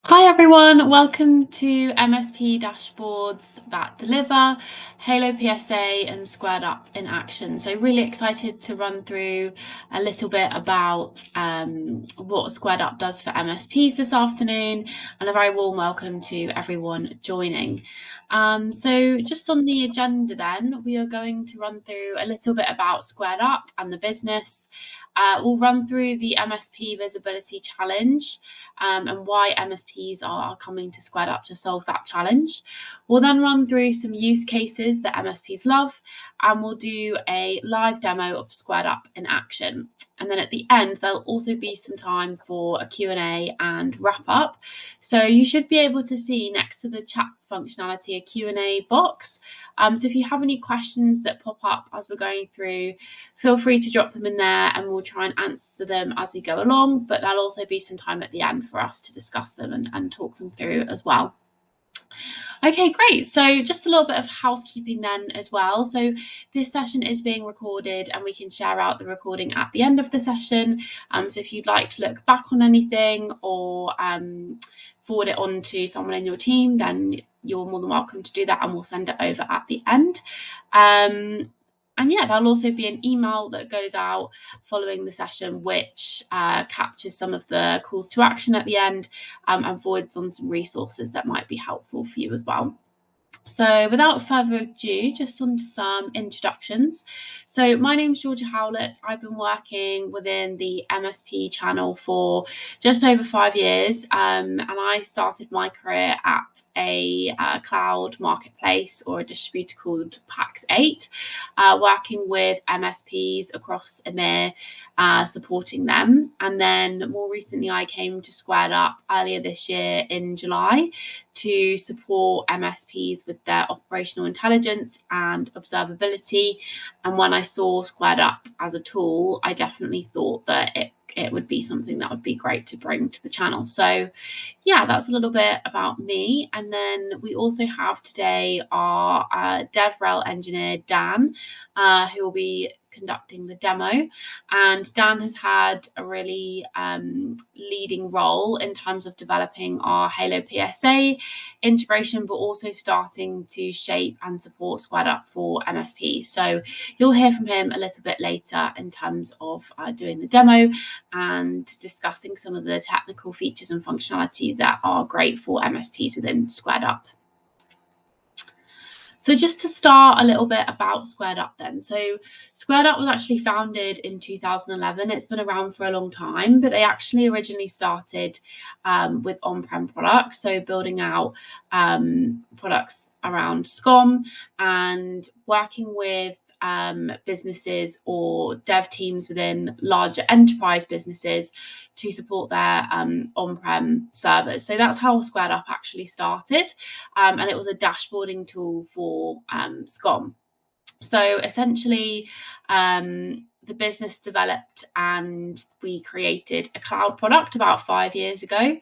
Hi everyone, welcome to MSP dashboards that deliver, Halo PSA and SquaredUp in action. So really excited to run through a little bit about what SquaredUp does for MSPs this afternoon, and a very warm welcome to everyone joining. So just on the agenda then, we are going to run through a little bit about SquaredUp and the business. We'll run through the MSP Visibility Challenge and why MSPs are coming to SquaredUp to solve that challenge. We'll then run through some use cases that MSPs love, and we'll do a live demo of SquaredUp in action. And then at the end, there'll also be some time for a Q&A and wrap up. So you should be able to see next to the chat functionality a Q&A box. So if you have any questions that pop up as we're going through, feel free to drop them in there and we'll try and answer them as we go along, but there'll also be some time at the end for us to discuss them and talk them through as well. Okay, great. So just a little bit of housekeeping then as well. So this session is being recorded and we can share out the recording at the end of the session. So if you'd like to look back on anything or forward it on to someone in your team, then you're more than welcome to do that and we'll send it over at the end. And yeah, there'll also be an email that goes out following the session, which captures some of the calls to action at the end and forwards on some resources that might be helpful for you as well. So without further ado, just on to some introductions. So my name's Georgia Howlett. I've been working within the MSP channel for just over 5 years, and I started my career at a cloud marketplace or a distributor called Pax8, working with MSPs across EMEA, supporting them. And then more recently, I came to SquaredUp earlier this year in July to support MSPs with their operational intelligence and observability. And when I saw SquaredUp as a tool, I definitely thought that it would be something that would be great to bring to the channel. So yeah, that's a little bit about me. And then we also have today our DevRel engineer, Dan, who will be conducting the demo. And Dan has had a really leading role in terms of developing our Halo PSA integration, but also starting to shape and support SquaredUp for MSP. So you'll hear from him a little bit later in terms of doing the demo and discussing some of the technical features and functionality that are great for MSPs within SquaredUp. So just to start a little bit about SquaredUp then. So SquaredUp was actually founded in 2011. It's been around for a long time, but they actually originally started with on-prem products. So building out products around SCOM and working with businesses or dev teams within larger enterprise businesses to support their on-prem servers. So that's how SquaredUp actually started, and it was a dashboarding tool for SCOM. So essentially, the business developed and we created a cloud product about 5 years ago.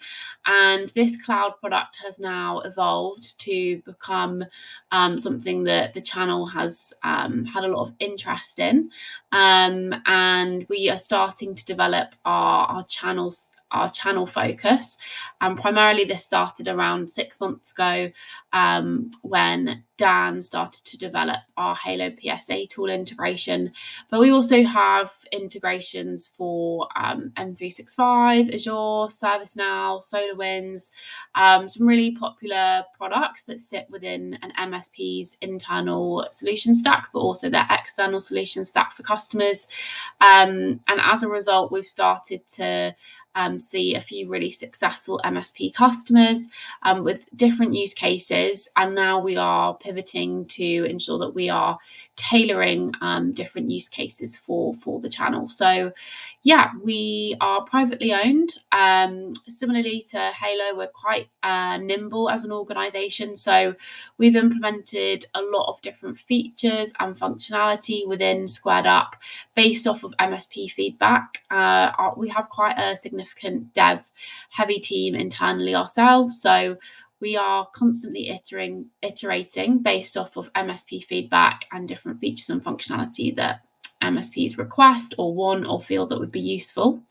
And this cloud product has now evolved to become something that the channel has had a lot of interest in. And we are starting to develop our channel focus. And primarily this started around 6 months ago when Dan started to develop our Halo PSA tool integration. But we also have integrations for M365, Azure, ServiceNow, SolarWinds, some really popular products that sit within an MSP's internal solution stack, but also their external solution stack for customers. And as a result, we've started to see a few really successful MSP customers with different use cases. And now we are pivoting to ensure that we are tailoring different use cases for the channel. So yeah, we are privately owned. Similarly to Halo, we're quite nimble as an organization. So we've implemented a lot of different features and functionality within SquaredUp based off of MSP feedback. We have quite a significant dev heavy team internally ourselves. So we are constantly iterating based off of MSP feedback and different features and functionality that MSPs request or want or feel that would be useful.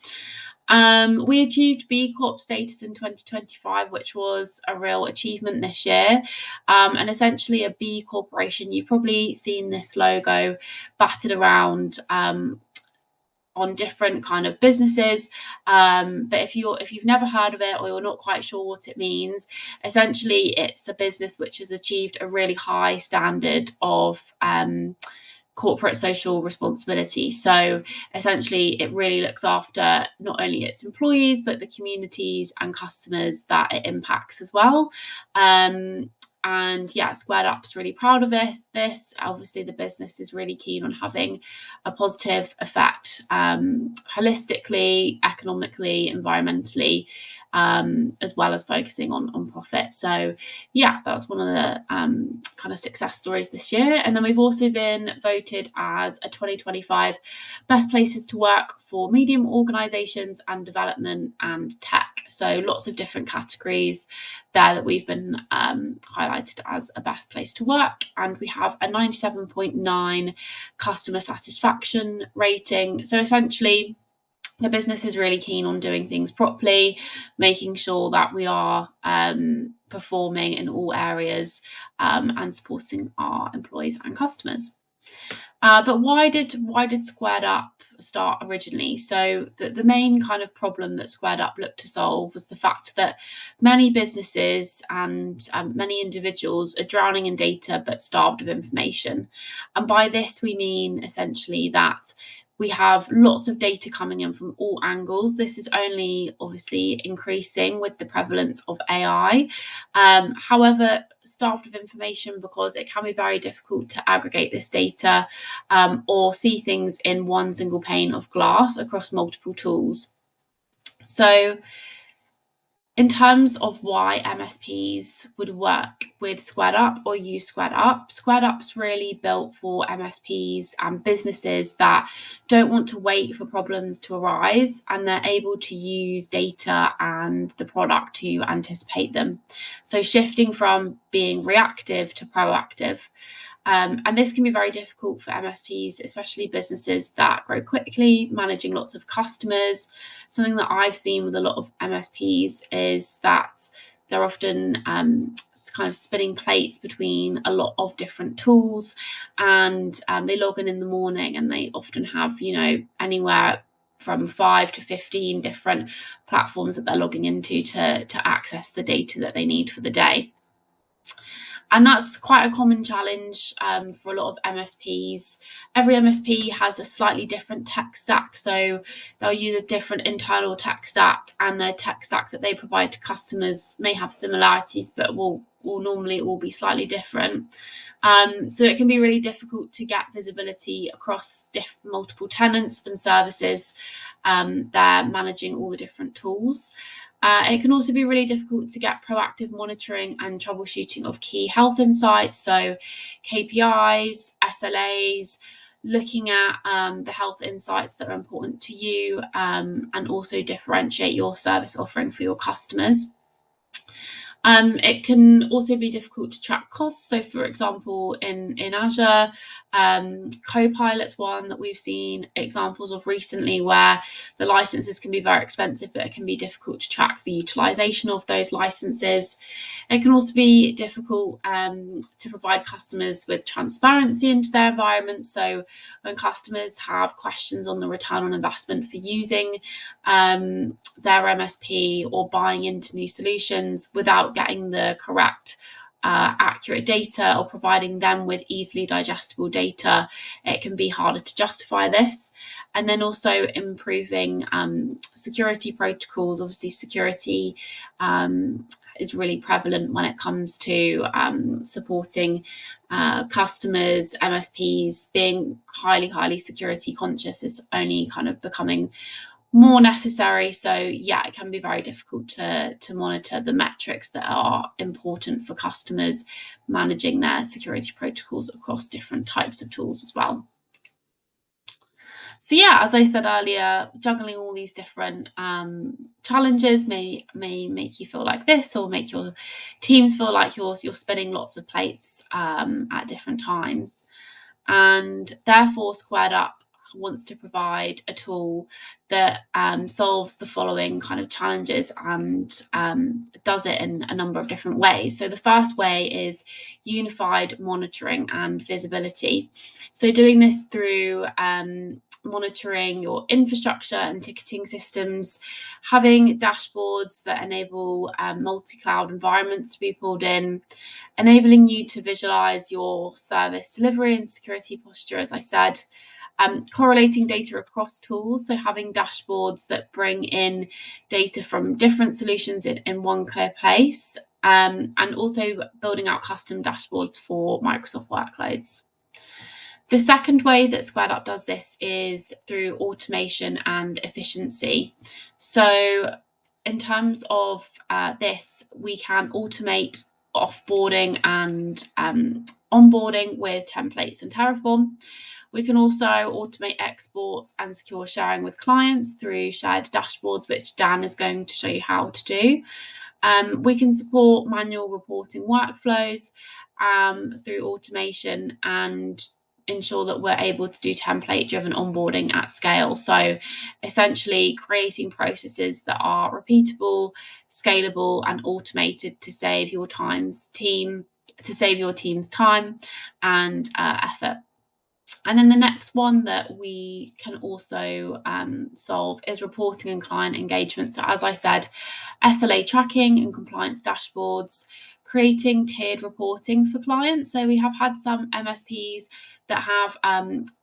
We achieved B Corp status in 2025, which was a real achievement this year. And essentially, a B Corporation, you've probably seen this logo battered around on different kind of businesses. But if you've never heard of it or you're not quite sure what it means, essentially it's a business which has achieved a really high standard of corporate social responsibility. So essentially, it really looks after not only its employees, but the communities and customers that it impacts as well. And yeah, SquaredUp's really proud of this. Obviously, the business is really keen on having a positive effect holistically, economically, environmentally, as well as focusing on profit. So yeah, that's one of the kind of success stories this year. And then we've also been voted as a 2025 best places to work for medium organizations and development and tech. So lots of different categories there that we've been highlighted as a best place to work. And we have a 97.9 customer satisfaction rating. So essentially, the business is really keen on doing things properly, making sure that we are performing in all areas and supporting our employees and customers. But why did SquaredUp start originally? So the main kind of problem that SquaredUp looked to solve was the fact that many businesses and many individuals are drowning in data but starved of information. And by this we mean essentially that we have lots of data coming in from all angles. This is only obviously increasing with the prevalence of AI. However, starved of information because it can be very difficult to aggregate this data or see things in one single pane of glass across multiple tools. So in terms of why MSPs would work with SquaredUp or use SquaredUp, SquaredUp's really built for MSPs and businesses that don't want to wait for problems to arise, and they're able to use data and the product to anticipate them. So shifting from being reactive to proactive. And this can be very difficult for MSPs, especially businesses that grow quickly, managing lots of customers. Something that I've seen with a lot of MSPs is that they're often kind of spinning plates between a lot of different tools, and they log in the morning and they often have, anywhere from 5 to 15 different platforms that they're logging into to access the data that they need for the day. And that's quite a common challenge for a lot of MSPs. Every MSP has a slightly different tech stack. So they'll use a different internal tech stack, and the tech stack that they provide to customers may have similarities, but will normally all be slightly different. So it can be really difficult to get visibility across multiple tenants and services. They're managing all the different tools. It can also be really difficult to get proactive monitoring and troubleshooting of key health insights, so KPIs, SLAs, looking at the health insights that are important to you, and also differentiate your service offering for your customers. It can also be difficult to track costs. So, for example, in Azure, Copilot's one that we've seen examples of recently, where the licenses can be very expensive, but it can be difficult to track the utilization of those licenses. It can also be difficult to provide customers with transparency into their environment. So when customers have questions on the return on investment for using their MSP or buying into new solutions without getting the correct accurate data or providing them with easily digestible data, it can be harder to justify this. And then also improving security protocols. Obviously, security is really prevalent when it comes to supporting customers. MSPs being highly security conscious is only kind of becoming more necessary. So yeah, it can be very difficult to monitor the metrics that are important for customers managing their security protocols across different types of tools as well. So yeah, as I said earlier, juggling all these different challenges may make you feel like this, or make your teams feel like you're spinning lots of plates at different times. And therefore, SquaredUp wants to provide a tool that solves the following kind of challenges and does it in a number of different ways. So the first way is unified monitoring and visibility. So doing this through monitoring your infrastructure and ticketing systems, having dashboards that enable multi-cloud environments to be pulled in, enabling you to visualize your service delivery and security posture, as I said, correlating data across tools, so having dashboards that bring in data from different solutions in one clear place, and also building out custom dashboards for Microsoft workloads. The second way that SquaredUp does this is through automation and efficiency. So in terms of this, we can automate offboarding and onboarding with templates and Terraform. We can also automate exports and secure sharing with clients through shared dashboards, which Dan is going to show you how to do. We can support manual reporting workflows through automation and ensure that we're able to do template-driven onboarding at scale. So essentially creating processes that are repeatable, scalable, and automated to save your team's time and effort. And then the next one that we can also solve is reporting and client engagement. So as I said, SLA tracking and compliance dashboards, creating tiered reporting for clients. So we have had some MSPs that have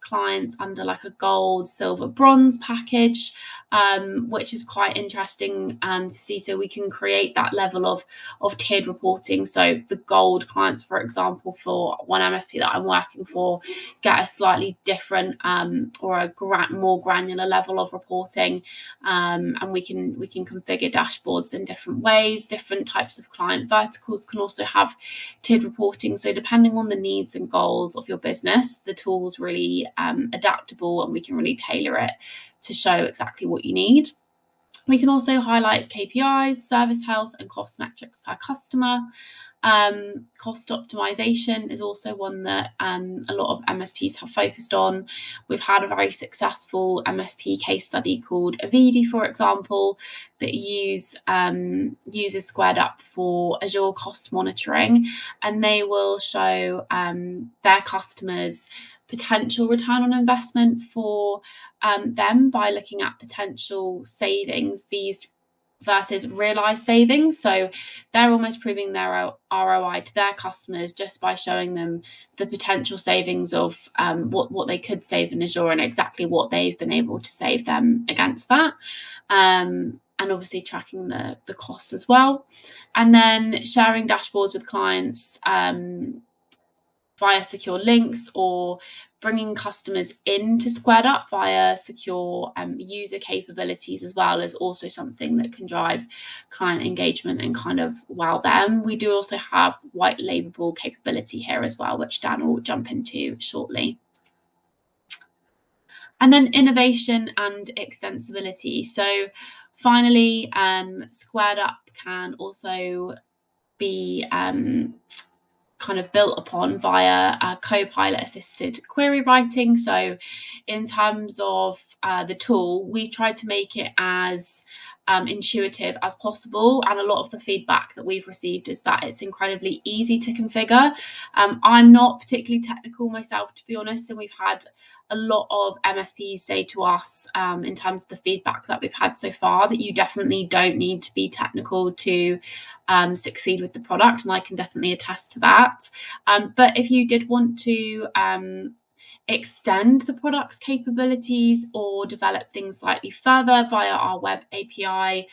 clients under like a gold, silver, bronze package, which is quite interesting to see. So we can create that level of tiered reporting. So the gold clients, for example, for one MSP that I'm working for, get a slightly different or a more granular level of reporting, and we can configure dashboards in different ways. Different types of client verticals can also have tiered reporting. So depending on the needs and goals of your business, the tool's really adaptable, and we can really tailor it to show exactly what you need. We can also highlight KPIs, service health, and cost metrics per customer. Cost optimization is also one that a lot of MSPs have focused on. We've had a very successful MSP case study called Avidi, for example, that uses SquaredUp for Azure cost monitoring, and they will show their customers potential return on investment for them by looking at potential savings versus realized savings. So they're almost proving their ROI to their customers just by showing them the potential savings of what they could save in Azure and exactly what they've been able to save them against that. And obviously tracking the costs as well. And then sharing dashboards with clients via secure links, or bringing customers into SquaredUp via secure user capabilities as well, is also something that can drive client engagement and kind of wow them. We do also have white labelable capability here as well, which Dan will jump into shortly. And then innovation and extensibility. So finally, SquaredUp can also be kind of built upon via Copilot assisted query writing. So in terms of the tool, we tried to make it as intuitive as possible, and a lot of the feedback that we've received is that it's incredibly easy to configure. I'm not particularly technical myself, to be honest, and we've had a lot of MSPs say to us in terms of the feedback that we've had so far that you definitely don't need to be technical to succeed with the product, and I can definitely attest to that. But if you did want to extend the product's capabilities or develop things slightly further via our web API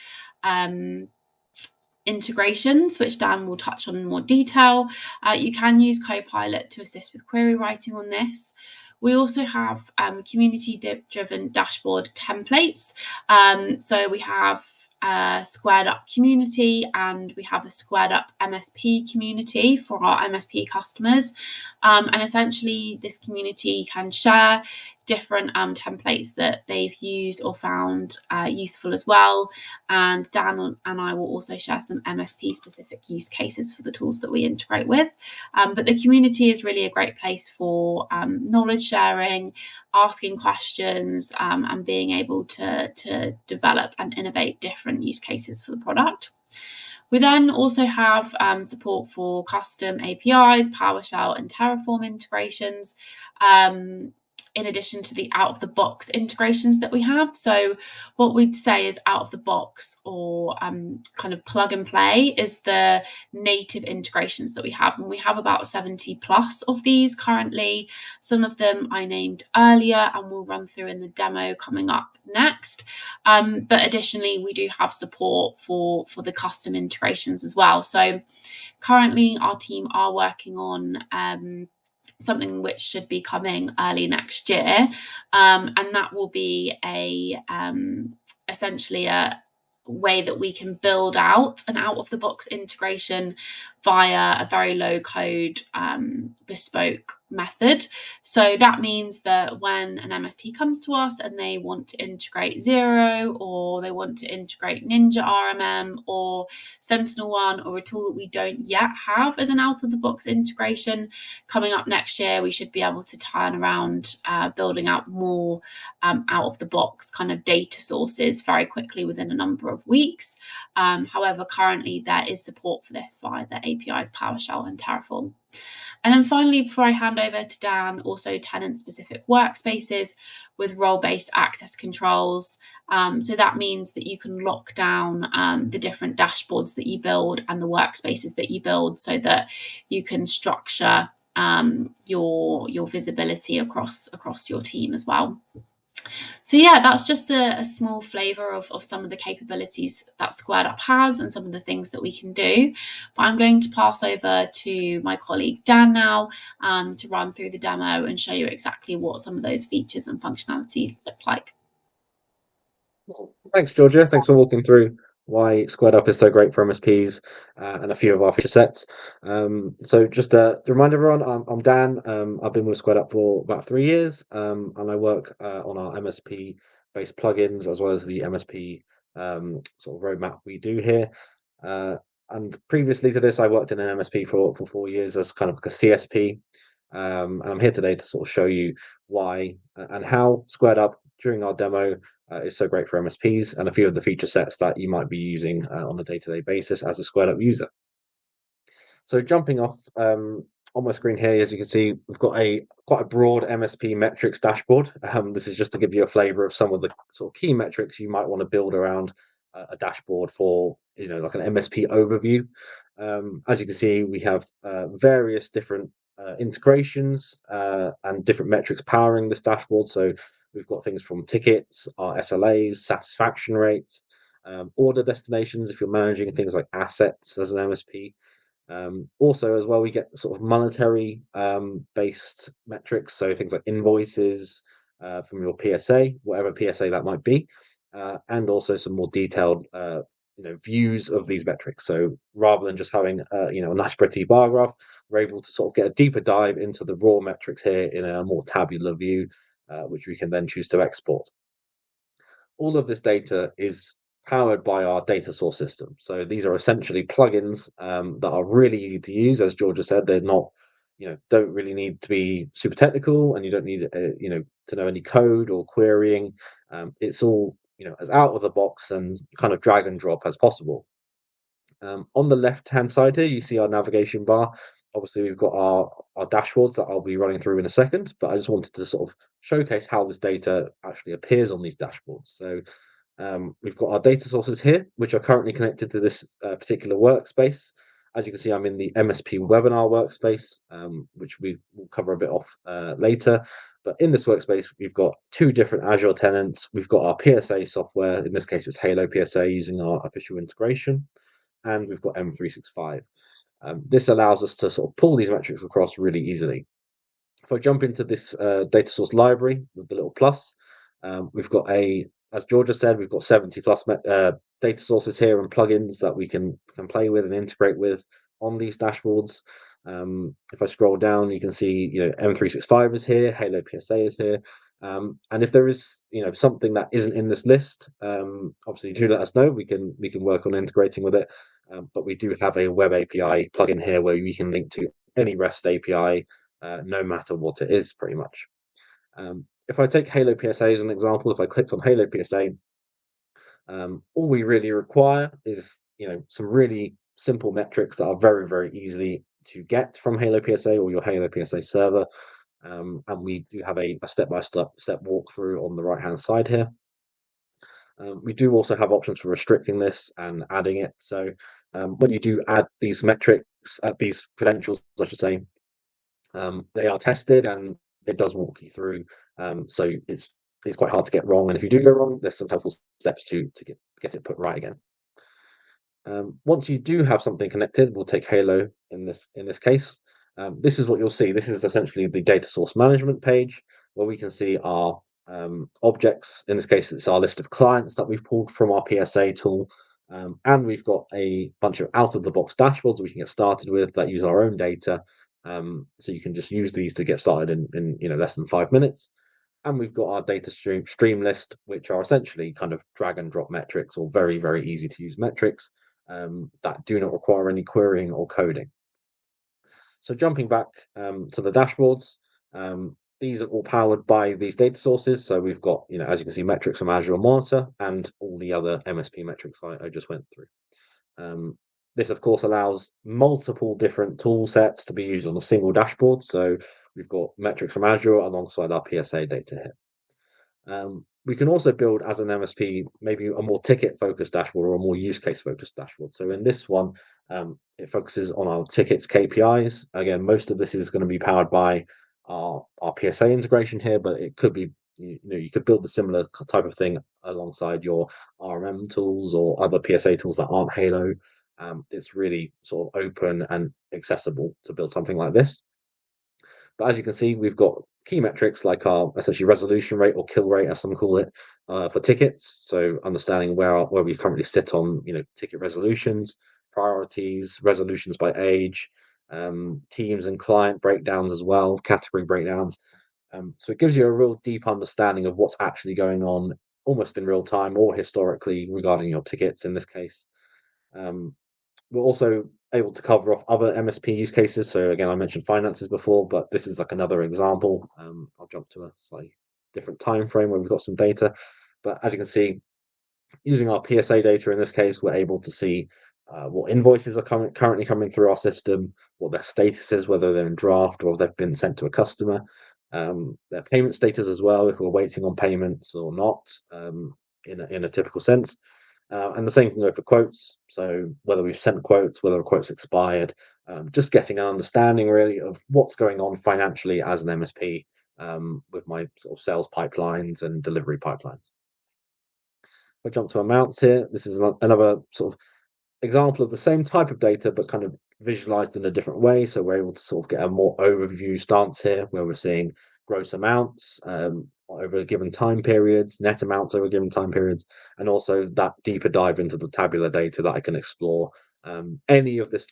integrations, which Dan will touch on in more detail, you can use Copilot to assist with query writing on this. We also have community-driven dashboard templates. So we have SquaredUp community, and we have a SquaredUp MSP community for our MSP customers. And essentially, this community can share different templates that they've used or found useful as well. And Dan and I will also share some MSP specific use cases for the tools that we integrate with. But the community is really a great place for knowledge sharing, asking questions, and being able to develop and innovate different use cases for the product. We then also have support for custom APIs, PowerShell, and Terraform integrations, in addition to the out-of-the-box integrations that we have. So what we'd say is out-of-the-box or kind of plug-and-play is the native integrations that we have. And we have about 70 plus of these currently. Some of them I named earlier and we'll run through in the demo coming up next. But additionally, we do have support for the custom integrations as well. So currently our team are working on something which should be coming early next year. And that will be essentially a way that we can build out an out-of-the-box integration via a very low-code bespoke method. So that means that when an MSP comes to us and they want to integrate Xero, or they want to integrate Ninja RMM or SentinelOne, or a tool that we don't yet have as an out-of-the-box integration, coming up next year, we should be able to turn around building out more out-of-the-box kind of data sources very quickly within a number of weeks. However, currently there is support for this via the APIs, PowerShell, and Terraform. And then finally, before I hand over to Dan, also tenant-specific workspaces with role-based access controls. So that means that you can lock down the different dashboards that you build and the workspaces that you build so that you can structure your visibility across your team as well. So yeah, that's just a small flavor of some of the capabilities that SquaredUp has and some of the things that we can do. But I'm going to pass over to my colleague Dan now to run through the demo and show you exactly what some of those features and functionality look like. Well, thanks, Georgia. Thanks for walking through why SquaredUp is so great for MSPs and a few of our feature sets. So just to remind everyone, I'm Dan. I've been with SquaredUp for about 3 years, and I work on our MSP-based plugins as well as the MSP sort of roadmap we do here. And previously to this, I worked in an MSP for 4 years as kind of like a CSP. And I'm here today to sort of show you why and how SquaredUp during our demo is so great for MSPs and a few of the feature sets that you might be using on a day-to-day basis as a SquaredUp user. So jumping off on my screen here, as you can see, we've got quite a broad MSP metrics dashboard. This is just to give you a flavor of some of the sort of key metrics you might want to build around a dashboard for, like an MSP overview. As you can see, we have various different integrations and different metrics powering this dashboard. So we've got things from tickets, our SLAs, satisfaction rates, order destinations if you're managing things like assets as an MSP. Also, as well, we get sort of monetary based metrics, so things like invoices from your PSA, whatever PSA that might be, and also some more detailed, views of these metrics. So rather than just having, a nice pretty bar graph, we're able to sort of get a deeper dive into the raw metrics here in a more tabular view, which we can then choose to export. All of this data is powered by our data source system. So these are essentially plugins that are really easy to use. As Georgia said, they're not, don't really need to be super technical, and you don't need, to know any code or querying. It's all, as out of the box and kind of drag and drop as possible. On the left-hand side here, you see our navigation bar. Obviously, we've got our dashboards that I'll be running through in a second, but I just wanted to sort of showcase how this data actually appears on these dashboards. So we've got our data sources here, which are currently connected to this particular workspace. As you can see, I'm in the MSP webinar workspace, which we will cover a bit off later. But in this workspace, we've got two different Azure tenants. We've got our PSA software. In this case, it's Halo PSA using our official integration. And we've got M365. This allows us to sort of pull these metrics across really easily. If I jump into this data source library with the little plus, we've got as Georgia said, we've got 70 plus data sources here and plugins that we can play with and integrate with on these dashboards. If I scroll down, you can see, M365 is here, Halo PSA is here, And if there is, something that isn't in this list, obviously do let us know. We can work on integrating with it. But we do have a web API plugin here where we can link to any REST API, no matter what it is, pretty much. If I take Halo PSA as an example, if I clicked on Halo PSA, all we really require is, some really simple metrics that are very, very easy to get from Halo PSA or your Halo PSA server. And we do have a step-by-step walkthrough on the right-hand side here. We do also have options for restricting this and adding it. So when you do add these metrics, these credentials, I should say, they are tested and it does walk you through. So it's quite hard to get wrong. And if you do go wrong, there's some helpful steps to get it put right again. Once you do have something connected, we'll take Halo in this case. This is what you'll see. This is essentially the data source management page where we can see our objects. In this case, it's our list of clients that we've pulled from our PSA tool. And we've got a bunch of out-of-the-box dashboards we can get started with that use our own data. So you can just use these to get started in less than 5 minutes. And we've got our data stream list, which are essentially kind of drag and drop metrics or very, very easy to use metrics that do not require any querying or coding. So jumping back to the dashboards, these are all powered by these data sources. So we've got, as you can see, metrics from Azure Monitor and all the other MSP metrics I just went through. This, of course, allows multiple different tool sets to be used on a single dashboard. So we've got metrics from Azure alongside our PSA data here. We can also build as an MSP maybe a more ticket focused dashboard or a more use case focused dashboard. So in this one, it focuses on our tickets KPIs. Again, most of this is going to be powered by our PSA integration here, but it could be you could build the similar type of thing alongside your RMM tools or other PSA tools that aren't Halo. It's really sort of open and accessible to build something like this. But as you can see, we've got key metrics like our essentially resolution rate or kill rate, as some call it, for tickets. So understanding where we currently sit on ticket resolutions, priorities, resolutions by age, teams and client breakdowns as well, category breakdowns. So it gives you a real deep understanding of what's actually going on, almost in real time or historically regarding your tickets in this case. Um, we're also able to cover off other MSP use cases. So again, I mentioned finances before, but this is like another example. I'll jump to a slightly different time frame where we've got some data. But as you can see, using our PSA data in this case, we're able to see what invoices are currently coming through our system, what their status is, whether they're in draft or they've been sent to a customer, their payment status as well, if we're waiting on payments or not, in a typical sense. And the same can go for quotes. So whether we've sent quotes, whether a quote's expired, just getting an understanding really of what's going on financially as an MSP with my sort of sales pipelines and delivery pipelines. If I jump to amounts here, this is another sort of example of the same type of data, but kind of visualized in a different way. So we're able to sort of get a more overview stance here, where we're seeing gross amounts over given time periods, net amounts over given time periods, and also that deeper dive into the tabular data that I can explore. Any of this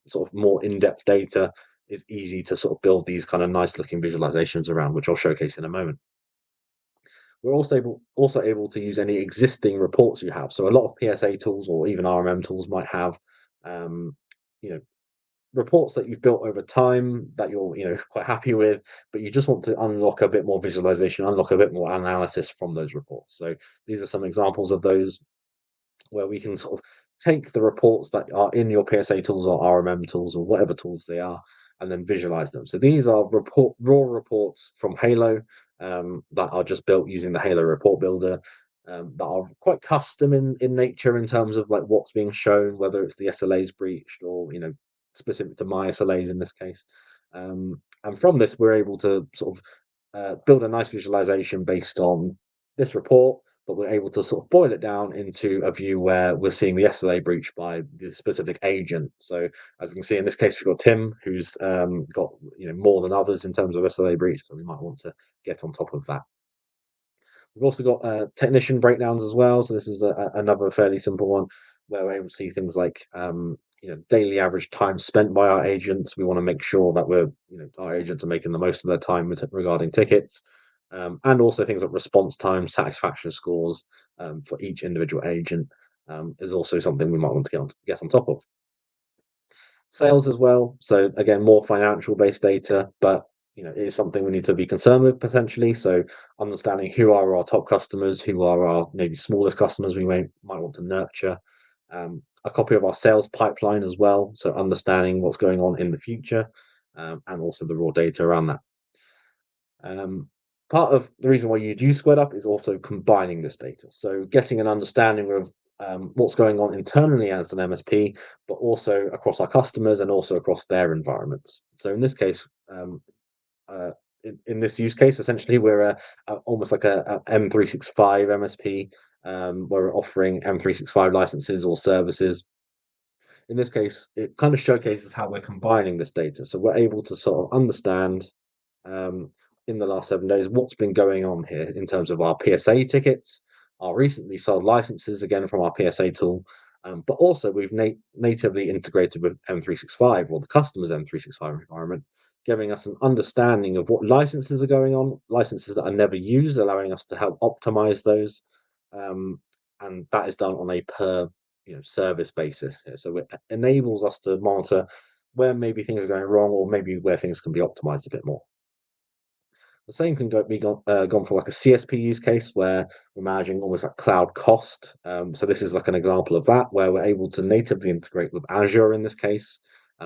sort of more in-depth data is easy to sort of build these kind of nice looking visualizations around, which I'll showcase in a moment. We're also able to use any existing reports you have. So a lot of PSA tools or even RMM tools might have, um, you know, reports that you've built over time that you're, quite happy with, but you just want to unlock a bit more visualization, unlock a bit more analysis from those reports. So these are some examples of those where we can sort of take the reports that are in your PSA tools or RMM tools or whatever tools they are, and then visualize them. So these are raw reports from Halo that are just built using the Halo report builder. That are quite custom in nature in terms of like what's being shown, whether it's the SLAs breached or specific to my SLAs in this case. And from this, we're able to sort of build a nice visualization based on this report, but we're able to sort of boil it down into a view where we're seeing the SLA breach by the specific agent. So as we can see in this case, we've got Tim, who's got more than others in terms of SLA breach, so we might want to get on top of that. We've also got technician breakdowns as well. So this is another fairly simple one where we're able to see things like daily average time spent by our agents. We want to make sure that our agents are making the most of their time regarding tickets. and also things like response time, satisfaction scores for each individual agent is also something we might want to get on top of. Sales as well. So again, more financial based data, but it is something we need to be concerned with potentially. So understanding who are our top customers, who are our maybe smallest customers we might want to nurture. A copy of our sales pipeline as well. So understanding what's going on in the future, and also the raw data around that. Um, Part of the reason why you'd use SquaredUp is also combining this data. So getting an understanding of what's going on internally as an MSP, but also across our customers and also across their environments. So in this case, uh, in this use case, essentially, we're almost like a M365 MSP. Where we're offering M365 licenses or services. In this case, it kind of showcases how we're combining this data. So we're able to sort of understand um, in the last 7 days what's been going on here in terms of our PSA tickets, our recently sold licenses, again from our PSA tool, but also we've natively integrated with M365 or the customer's M365 environment, giving us an understanding of what licenses are going on, licenses that are never used, allowing us to help optimize those. Um, and that is done on a per service basis here. So it enables us to monitor where maybe things are going wrong or maybe where things can be optimized a bit more. The same can gone for like a CSP use case where we're managing almost like cloud cost. So this is like an example of that where we're able to natively integrate with Azure in this case.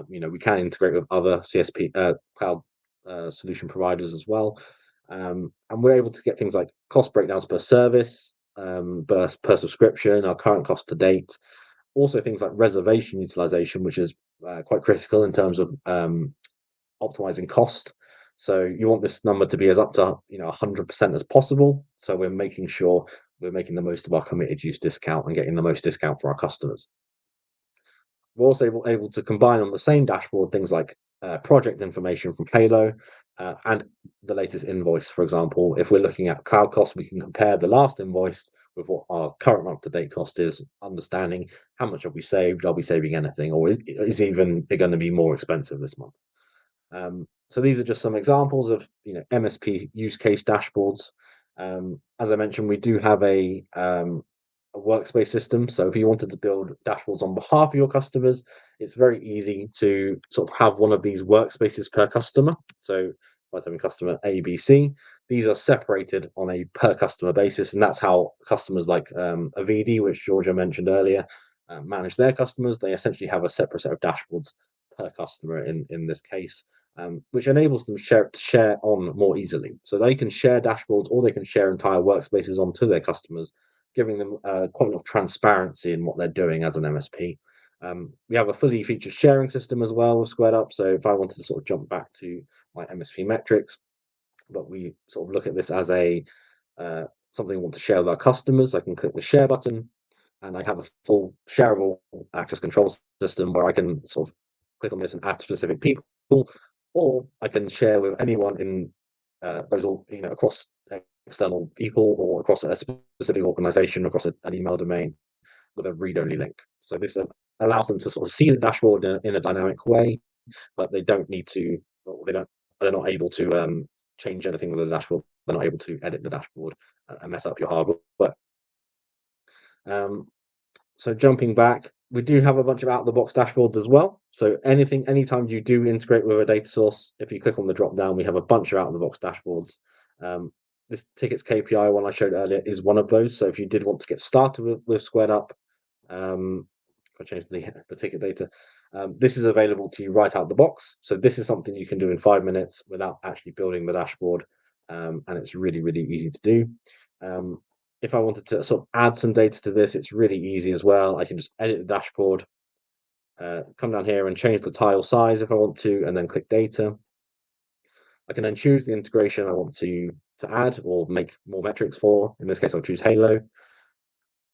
We can integrate with other CSP cloud solution providers as well. And we're able to get things like cost breakdowns per service, per subscription, our current cost to date. Also things like reservation utilization, which is quite critical in terms of optimizing cost. So you want this number to be as up to 100% as possible. So we're making sure we're making the most of our committed use discount and getting the most discount for our customers. We're also able to combine on the same dashboard things like project information from Halo and the latest invoice. For example, if we're looking at cloud costs, we can compare the last invoice with what our current up-to-date cost is, understanding how much have we saved, are we saving anything, or is even it going to be more expensive this month? So these are just some examples of MSP use case dashboards. As I mentioned, we do have a workspace system. So if you wanted to build dashboards on behalf of your customers, it's very easy to sort of have one of these workspaces per customer. So by having customer A, B, C, these are separated on a per customer basis, and that's how customers like Avidi, which Georgia mentioned earlier, manage their customers. They essentially have a separate set of dashboards per customer in this case, which enables them to share on more easily. So they can share dashboards or they can share entire workspaces onto their customers, giving them quite a lot of transparency in what they're doing as an MSP. We have a fully featured sharing system as well with SquaredUp. So if I wanted to sort of jump back to my MSP metrics, but we sort of look at this as a something we want to share with our customers, I can click the share button and I have a full shareable access control system where I can sort of click on this and add specific people, or I can share with anyone in those all across external people or across a specific organization, across an email domain with a read-only link. So this allows them to sort of see the dashboard in a dynamic way, but they don't need to, or they're not able to change anything with the dashboard. They're not able to edit the dashboard and mess up your hardware. Um, So jumping back, we do have a bunch of out-of-the-box dashboards as well. So anytime you do integrate with a data source, if you click on the drop down, we have a bunch of out-of-the-box dashboards. Um, this tickets KPI one I showed earlier is one of those. So if you did want to get started with SquaredUp, if I change the ticket data, this is available to you right out the box. So this is something you can do in 5 minutes without actually building the dashboard, and it's really, really easy to do. Um, if I wanted to sort of add some data to this, it's really easy as well. I can just edit the dashboard, come down here and change the tile size if I want to, and then click data. I can then choose the integration I want to add or make more metrics for. In this case, I'll choose Halo.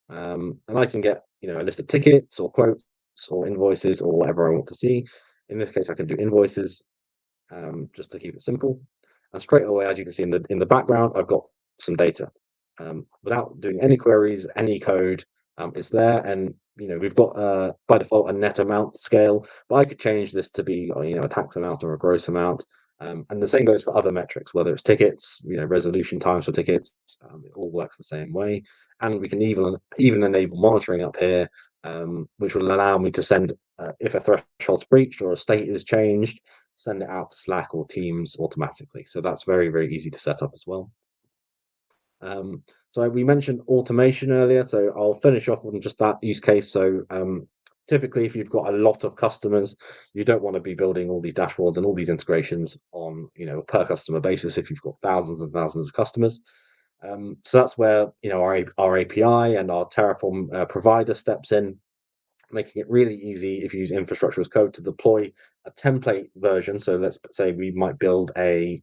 And I can get a list of tickets or quotes or invoices or whatever I want to see. In this case, I can do invoices just to keep it simple. And straight away, as you can see in the background, I've got some data without doing any queries, any code. It's there, and we've got by default a net amount scale, but I could change this to be a tax amount or a gross amount. And the same goes for other metrics, whether it's tickets, resolution times for tickets. It all works the same way. And we can even enable monitoring up here, which will allow me to send, if a threshold's breached or a state is changed, send it out to Slack or Teams automatically. So that's very, very easy to set up as well. So we mentioned automation earlier, so I'll finish off on just that use case. So typically, if you've got a lot of customers, you don't want to be building all these dashboards and all these integrations on a per customer basis if you've got thousands and thousands of customers. So that's where our API and our Terraform provider steps in, making it really easy if you use infrastructure as code to deploy a template version. So let's say we might build a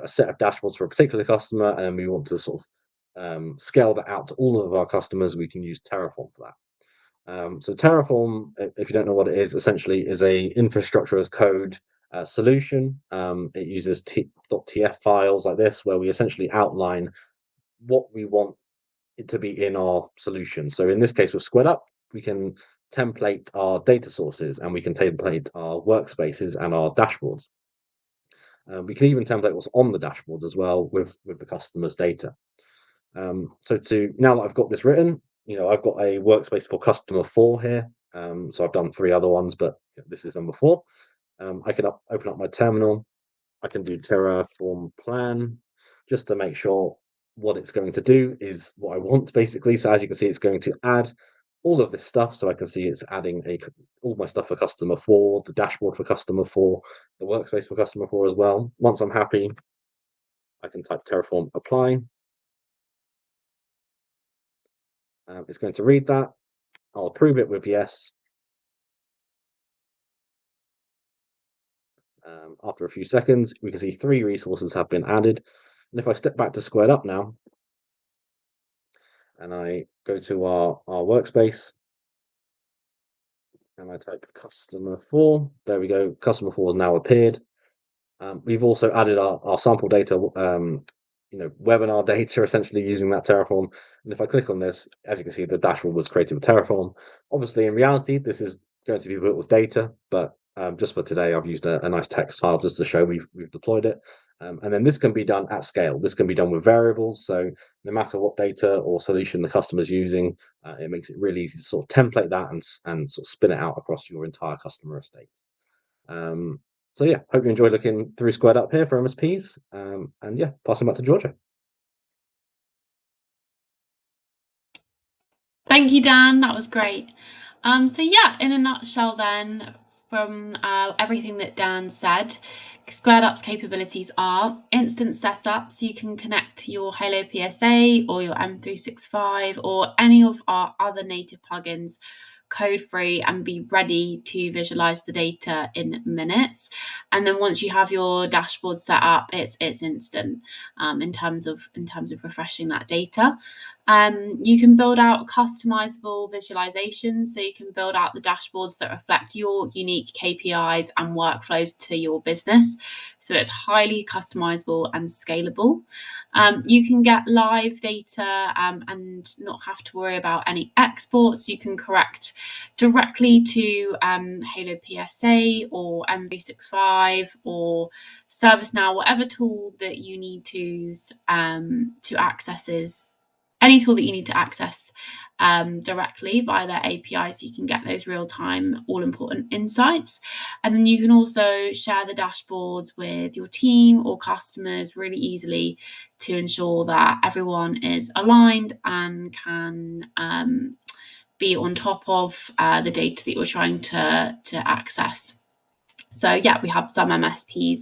set of dashboards for a particular customer, and we want to sort of scale that out to all of our customers. We can use Terraform for that. So Terraform, if you don't know what it is, essentially is a infrastructure as code solution. It uses .tf files like this, where we essentially outline what we want it to be in our solution. So in this case with SquaredUp, we can template our data sources, and we can template our workspaces and our dashboards. We can even template what's on the dashboards as well with the customer's data. So now that I've got this written, I've got a workspace for customer 4 here. So I've done 3 other ones, but this is number 4. I can open up my terminal. I can do Terraform plan just to make sure what it's going to do is what I want, basically. So as you can see, it's going to add all of this stuff. So I can see it's adding all my stuff for customer 4, the dashboard for customer 4, the workspace for customer 4 as well. Once I'm happy, I can type Terraform apply. It's going to read that. I'll approve it with yes. After a few seconds, we can see 3 resources have been added. And if I step back to SquaredUp now, and I go to our workspace, and I type customer 4, there we go. Customer 4 has now appeared. We've also added our sample data, webinar data, essentially using that Terraform. And if I click on this, as you can see, the dashboard was created with Terraform. Obviously, in reality, this is going to be built with data, but just for today, I've used a nice text file just to show we've deployed it. And then this can be done at scale. This can be done with variables. So no matter what data or solution the customer's using, it makes it really easy to sort of template that and sort of spin it out across your entire customer estate. So yeah, hope you enjoyed looking through SquaredUp here for MSPs. And yeah, passing back to Georgia. Thank you, Dan. That was great. So yeah, in a nutshell then, from everything that Dan said, SquaredUp's capabilities are instant setup, so you can connect to your Halo PSA or your M365 or any of our other native plugins code-free and be ready to visualize the data in minutes. And then once you have your dashboard set up, it's instant in terms of refreshing that data. You can build out customizable visualizations, so you can build out the dashboards that reflect your unique KPIs and workflows to your business. So it's highly customizable and scalable. You can get live data and not have to worry about any exports. You can correct directly to Halo PSA or M365 or ServiceNow, whatever tool that you need to use to access any tool that you need to access directly via their API, so you can get those real-time, all-important insights. And then you can also share the dashboards with your team or customers really easily to ensure that everyone is aligned and can be on top of the data that you're trying to access. So yeah, we have some MSPs,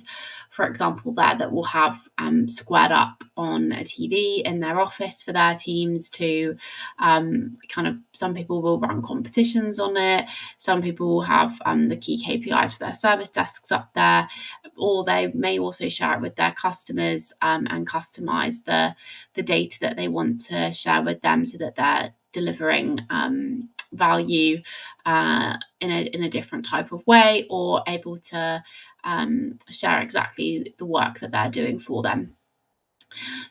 for example, there that will have SquaredUp on a TV in their office for their teams to some people will run competitions on it. Some people will have the key KPIs for their service desks up there, or they may also share it with their customers and customize the data that they want to share with them so that they're delivering value in a different type of way, or able to share exactly the work that they're doing for them.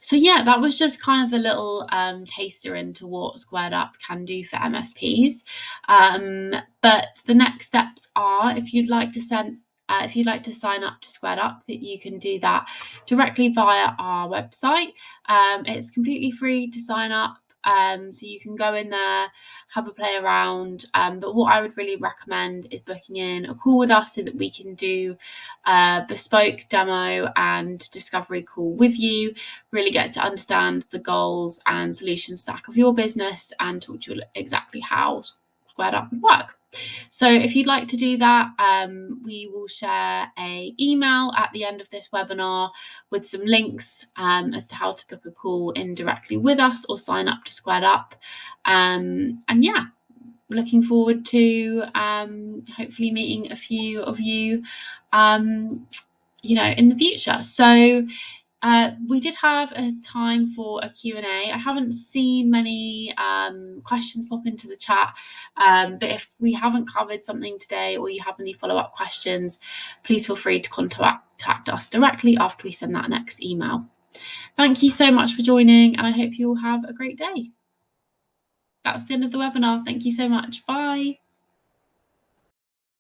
So yeah, that was just kind of a little taster into what SquaredUp can do for MSPs. But the next steps are, if you'd like to if you'd like to sign up to SquaredUp, that you can do that directly via our website. It's completely free to sign up. So you can go in there, have a play around. But what I would really recommend is booking in a call with us so that we can do a bespoke demo and discovery call with you, really get to understand the goals and solution stack of your business and talk to you exactly how SquaredUp would work. So if you'd like to do that, we will share an email at the end of this webinar with some links as to how to book a call in directly with us or sign up to SquaredUp. And yeah, looking forward to hopefully meeting a few of you, in the future. So we did have a time for a Q&A. I haven't seen many questions pop into the chat, but if we haven't covered something today or you have any follow-up questions, please feel free to contact us directly after we send that next email. Thank you so much for joining, and I hope you all have a great day. That's the end of the webinar. Thank you so much. Bye.